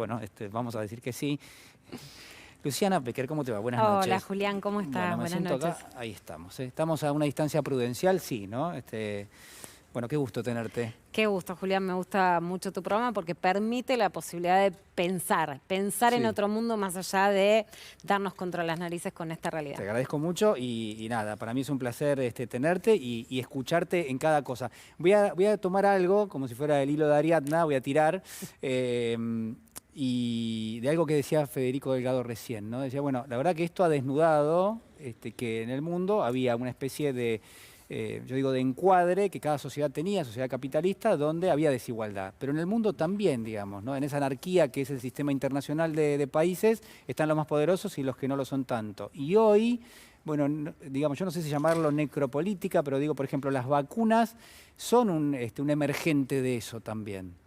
bueno, vamos a decir que sí. Luciana Pecker, ¿cómo te va? Buenas noches. Hola, Julián, ¿cómo estás? Bueno, Buenas noches. acá, ahí estamos. Estamos a una distancia prudencial, sí, ¿no? Bueno, qué gusto tenerte. Qué gusto, Julián. Me gusta mucho tu programa porque permite la posibilidad de pensar Sí. en otro mundo más allá de darnos contra las narices con esta realidad. Te agradezco mucho y nada, para mí es un placer tenerte y escucharte en cada cosa. Voy a tomar algo, como si fuera el hilo de Ariadna, voy a tirar, y de algo que decía Federico Delgado recién, ¿no? Decía, bueno, la verdad que esto ha desnudado que en el mundo había una especie de, yo digo, de encuadre que cada sociedad tenía, sociedad capitalista, donde había desigualdad. Pero en el mundo también, digamos, ¿no? En esa anarquía que es el sistema internacional de países, están los más poderosos y los que no lo son tanto. Y hoy, bueno, digamos, yo no sé si llamarlo necropolítica, pero digo, por ejemplo, las vacunas son un emergente de eso también.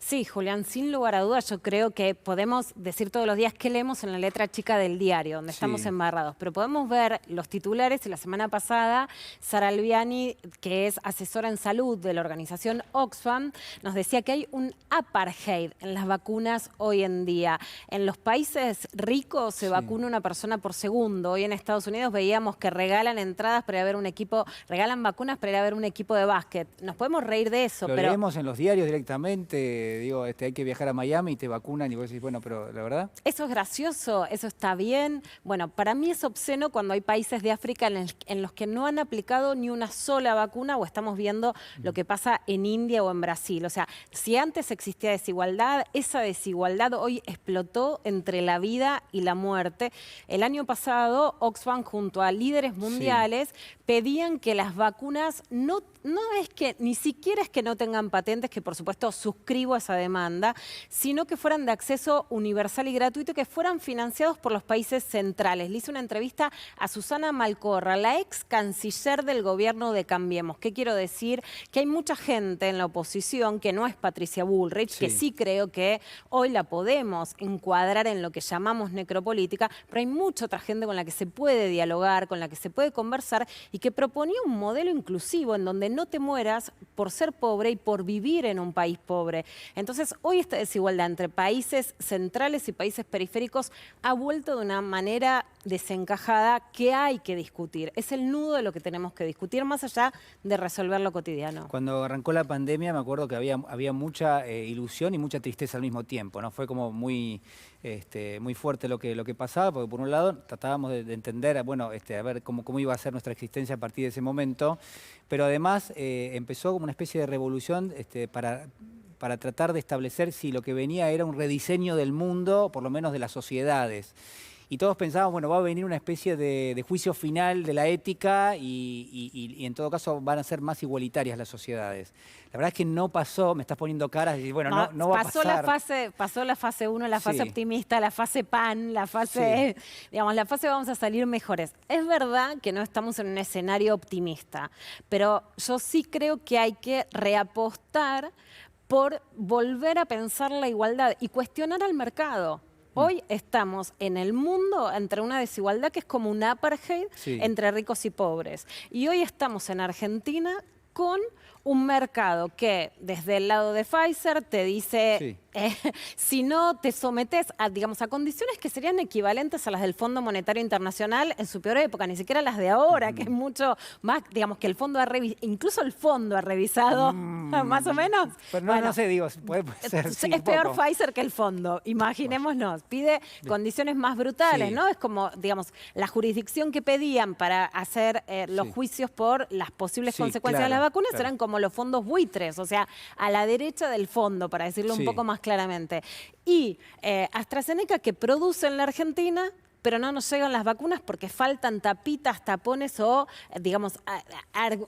Sí, Julián, sin lugar a dudas, yo creo que podemos decir todos los días qué leemos en la letra chica del diario, donde estamos embarrados, pero podemos ver los titulares. Y la semana pasada, Sara Alviani, que es asesora en salud de la organización Oxfam, nos decía que hay un apartheid en las vacunas hoy en día. En los países ricos se vacuna una persona por segundo. Hoy en Estados Unidos veíamos que regalan entradas para ir a ver un equipo, regalan vacunas para ir a ver un equipo de básquet. Nos podemos reír de eso, Lo pero leemos en los diarios directamente. Digo, hay que viajar a Miami y te vacunan y vos decís, bueno, pero la verdad... eso es gracioso, eso está bien. Bueno, para mí es obsceno cuando hay países de África en los que no han aplicado ni una sola vacuna, o estamos viendo lo que pasa en India o en Brasil. O sea, si antes existía desigualdad, esa desigualdad hoy explotó entre la vida y la muerte. El año pasado, Oxfam junto a líderes mundiales pedían que las vacunas no es que, ni siquiera es que no tengan patentes, que por supuesto suscribo esa demanda, sino que fueran de acceso universal y gratuito, que fueran financiados por los países centrales. Le hice una entrevista a Susana Malcorra, la ex canciller del gobierno de Cambiemos. ¿Qué quiero decir? Que hay mucha gente en la oposición que no es Patricia Bullrich, que sí creo que hoy la podemos encuadrar en lo que llamamos necropolítica, pero hay mucha otra gente con la que se puede dialogar, con la que se puede conversar, y que proponía un modelo inclusivo en donde no te mueras por ser pobre y por vivir en un país pobre. Entonces, hoy esta desigualdad entre países centrales y países periféricos ha vuelto de una manera desencajada que hay que discutir. Es el nudo de lo que tenemos que discutir, más allá de resolver lo cotidiano. Cuando arrancó la pandemia me acuerdo que había mucha ilusión y mucha tristeza al mismo tiempo, ¿no? Fue como muy fuerte lo que pasaba, porque por un lado tratábamos de entender, bueno, a ver cómo iba a ser nuestra existencia a partir de ese momento, pero además empezó como una especie de revolución para tratar de establecer si lo que venía era un rediseño del mundo, por lo menos de las sociedades. Y todos pensábamos, bueno, va a venir una especie de juicio final de la ética y en todo caso van a ser más igualitarias las sociedades. La verdad es que no pasó, me estás poniendo caras y bueno, no va a pasar. Pasó la fase 1, la fase optimista, la fase pan, la fase, digamos, la fase vamos a salir mejores. Es verdad que no estamos en un escenario optimista, pero yo sí creo que hay que reapostar por volver a pensar la igualdad y cuestionar al mercado. Hoy estamos en el mundo entre una desigualdad que es como un apartheid entre ricos y pobres. Y hoy estamos en Argentina con un mercado que desde el lado de Pfizer te dice, si no te sometes a, digamos, a condiciones que serían equivalentes a las del Fondo Monetario Internacional en su peor época, ni siquiera las de ahora, que es mucho más, digamos, que el fondo ha revisado, incluso el fondo ha revisado, más o menos. Pero no sé, digo, puede ser, es peor Pfizer que el fondo, imaginémonos. Pide condiciones más brutales, ¿no? Es como, digamos, la jurisdicción que pedían para hacer los juicios por las posibles consecuencias de las vacunas eran como los fondos buitres, o sea, a la derecha del fondo, para decirlo un poco más claramente. Y AstraZeneca, que produce en la Argentina, pero no nos llegan las vacunas porque faltan tapitas, tapones o, digamos,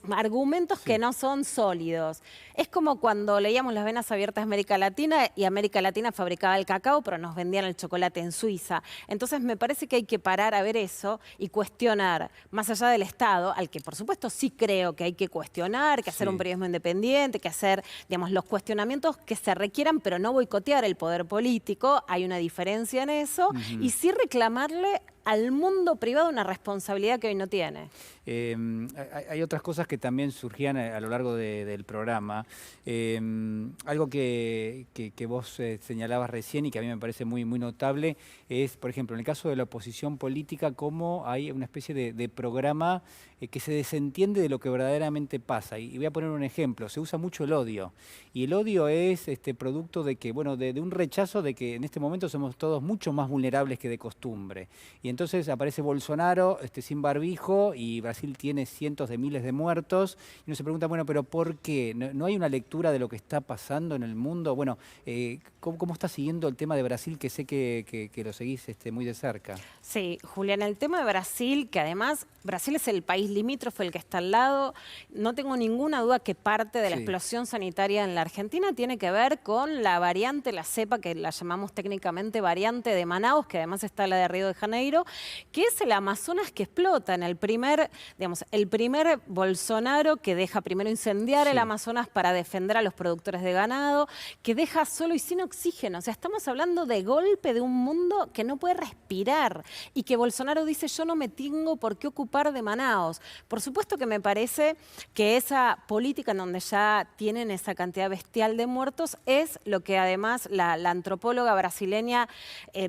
argumentos que no son sólidos. Es como cuando leíamos Las venas abiertas de América Latina y América Latina fabricaba el cacao, pero nos vendían el chocolate en Suiza. Entonces me parece que hay que parar a ver eso y cuestionar, más allá del Estado, al que por supuesto sí creo que hay que cuestionar, que hacer un periodismo independiente, que hacer, digamos, los cuestionamientos que se requieran, pero no boicotear el poder político. Hay una diferencia en eso. Y sí reclamarle al mundo privado una responsabilidad que hoy no tiene. Hay otras cosas que también surgían a lo largo del programa. Algo que vos señalabas recién y que a mí me parece muy notable es, por ejemplo, en el caso de la oposición política, cómo hay una especie de programa que se desentiende de lo que verdaderamente pasa. Y voy a poner un ejemplo. Se usa mucho el odio. Y el odio es producto de que, bueno, de un rechazo de que en este momento somos todos mucho más vulnerables que de costumbre. Y entonces aparece Bolsonaro sin barbijo y Brasil tiene cientos de miles de muertos. Y uno se pregunta, bueno, pero ¿por qué? ¿No hay una lectura de lo que está pasando en el mundo? Bueno, ¿cómo estás siguiendo el tema de Brasil, que sé que lo seguís muy de cerca? Sí, Julián, el tema de Brasil, que además Brasil es el país limítrofe, el que está al lado, no tengo ninguna duda que parte de la explosión sanitaria en la Argentina tiene que ver con la variante, la cepa, que la llamamos técnicamente variante de Manaus, que además está la de Río de Janeiro, que es el Amazonas que explota en el primer Bolsonaro que deja primero incendiar el Amazonas para defender a los productores de ganado, que deja solo y sin oxígeno. O sea, estamos hablando de golpe de un mundo que no puede respirar y que Bolsonaro dice, yo no me tengo por qué ocupar de Manaos. Por supuesto que me parece que esa política en donde ya tienen esa cantidad bestial de muertos es lo que además la antropóloga brasileña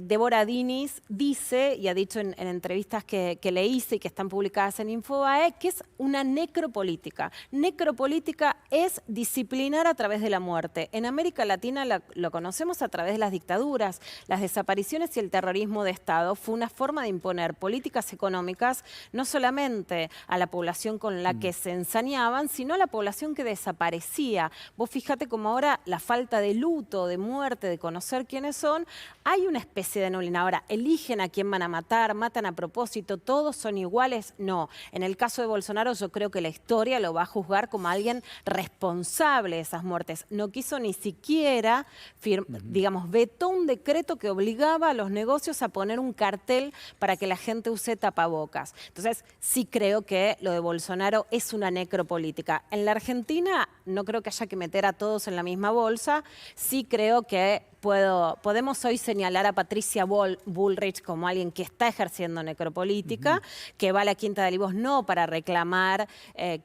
Débora Diniz dice y ha dicho en entrevistas que le hice y que están publicadas en Infobae, que es una necropolítica. Necropolítica es disciplinar a través de la muerte. En América Latina lo conocemos a través de las dictaduras, las desapariciones y el terrorismo de Estado. Fue una forma de imponer políticas económicas no solamente a la población con la que se ensañaban, sino a la población que desaparecía. Vos fíjate como ahora la falta de luto, de muerte, de conocer quiénes son, hay una especie de neblina. Ahora, eligen a quién van a matar, matan a propósito, todos son iguales, no. En el caso de Bolsonaro yo creo que la historia lo va a juzgar como alguien responsable de esas muertes. No quiso ni siquiera, digamos, vetó un decreto que obligaba a los negocios a poner un cartel para que la gente use tapabocas. Entonces, sí creo que lo de Bolsonaro es una necropolítica. En la Argentina no creo que haya que meter a todos en la misma bolsa. Sí creo que podemos hoy señalar a Patricia Bullrich como alguien que está ejerciendo necropolítica, que va a la Quinta de Olivos no para reclamar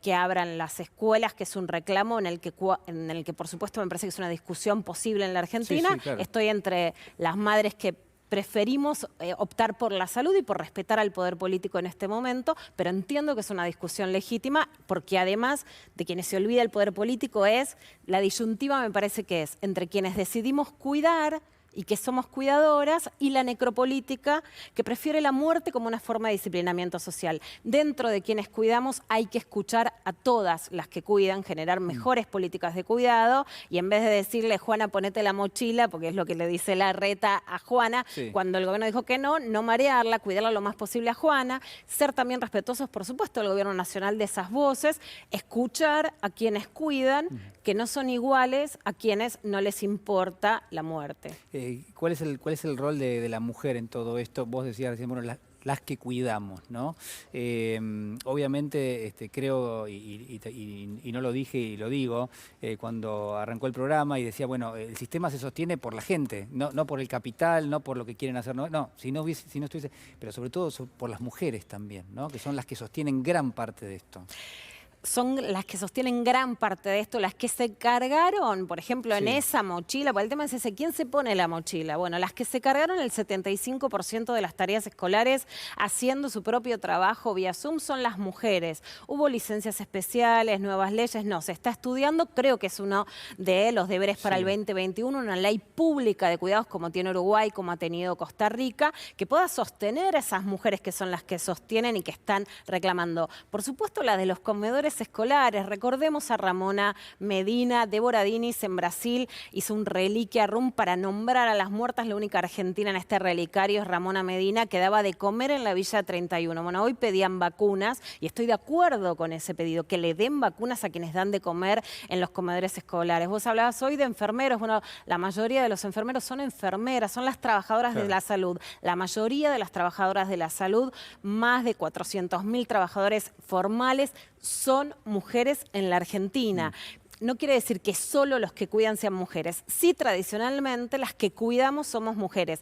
que abran las escuelas, que es un reclamo en el que por supuesto me parece que es una discusión posible en la Argentina. Sí, claro. Estoy entre las madres que preferimos optar por la salud y por respetar al poder político en este momento, pero entiendo que es una discusión legítima porque además de quienes se olvida el poder político es, la disyuntiva me parece que es entre quienes decidimos cuidar y que somos cuidadoras, y la necropolítica, que prefiere la muerte como una forma de disciplinamiento social. Dentro de quienes cuidamos hay que escuchar a todas las que cuidan, generar mejores políticas de cuidado, y en vez de decirle, Juana, ponete la mochila, porque es lo que le dice Larreta a Juana, cuando el gobierno dijo que no marearla, cuidarla lo más posible a Juana, ser también respetuosos, por supuesto, del gobierno nacional de esas voces, escuchar a quienes cuidan, que no son iguales a quienes no les importa la muerte. ¿Cuál es el rol de la mujer en todo esto? Vos decías recién, bueno, las que cuidamos, ¿no? Obviamente creo, y no lo dije y lo digo, cuando arrancó el programa y decía, bueno, el sistema se sostiene por la gente, no por el capital, no por lo que quieren hacer, no, si no estuviese, pero sobre todo por las mujeres también, ¿no? Que son las que sostienen gran parte de esto. Son las que sostienen gran parte de esto, las que se cargaron, por ejemplo, en esa mochila, porque el tema es ese, ¿quién se pone la mochila? Bueno, las que se cargaron el 75% de las tareas escolares haciendo su propio trabajo vía Zoom son las mujeres. Hubo licencias especiales, nuevas leyes, no, se está estudiando, creo que es uno de los deberes para el 2021, una ley pública de cuidados como tiene Uruguay, como ha tenido Costa Rica, que pueda sostener a esas mujeres que son las que sostienen y que están reclamando. Por supuesto, la de los comedores escolares. Recordemos a Ramona Medina, Débora Diniz en Brasil hizo un reliquia room para nombrar a las muertas. La única argentina en este relicario es Ramona Medina, que daba de comer en la Villa 31. Bueno, hoy pedían vacunas y estoy de acuerdo con ese pedido, que le den vacunas a quienes dan de comer en los comedores escolares. Vos hablabas hoy de enfermeros. Bueno, la mayoría de los enfermeros son enfermeras, son las trabajadoras de la salud. La mayoría de las trabajadoras de la salud, más de 400.000 trabajadores formales, son mujeres en la Argentina. No quiere decir que solo los que cuidan sean mujeres. Sí, tradicionalmente las que cuidamos somos mujeres.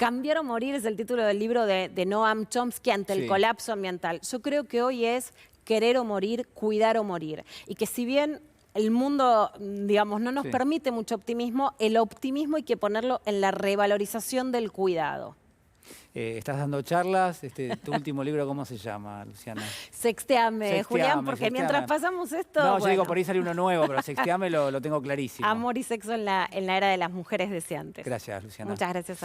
Cambiar o morir es el título del libro de Noam Chomsky ante el Sí. colapso ambiental. Yo creo que hoy es querer o morir, cuidar o morir. Y que si bien el mundo, digamos, no nos Sí. permite mucho optimismo, el optimismo hay que ponerlo en la revalorización del cuidado. Estás dando charlas. ¿Tu último libro cómo se llama, Luciana? Sexteame, Julián, porque Sexteame. mientras pasamos esto... No, yo digo, bueno, por ahí sale uno nuevo, pero Sexteame lo tengo clarísimo. amor y sexo en la era de las mujeres deseantes. Gracias, Luciana. Muchas gracias.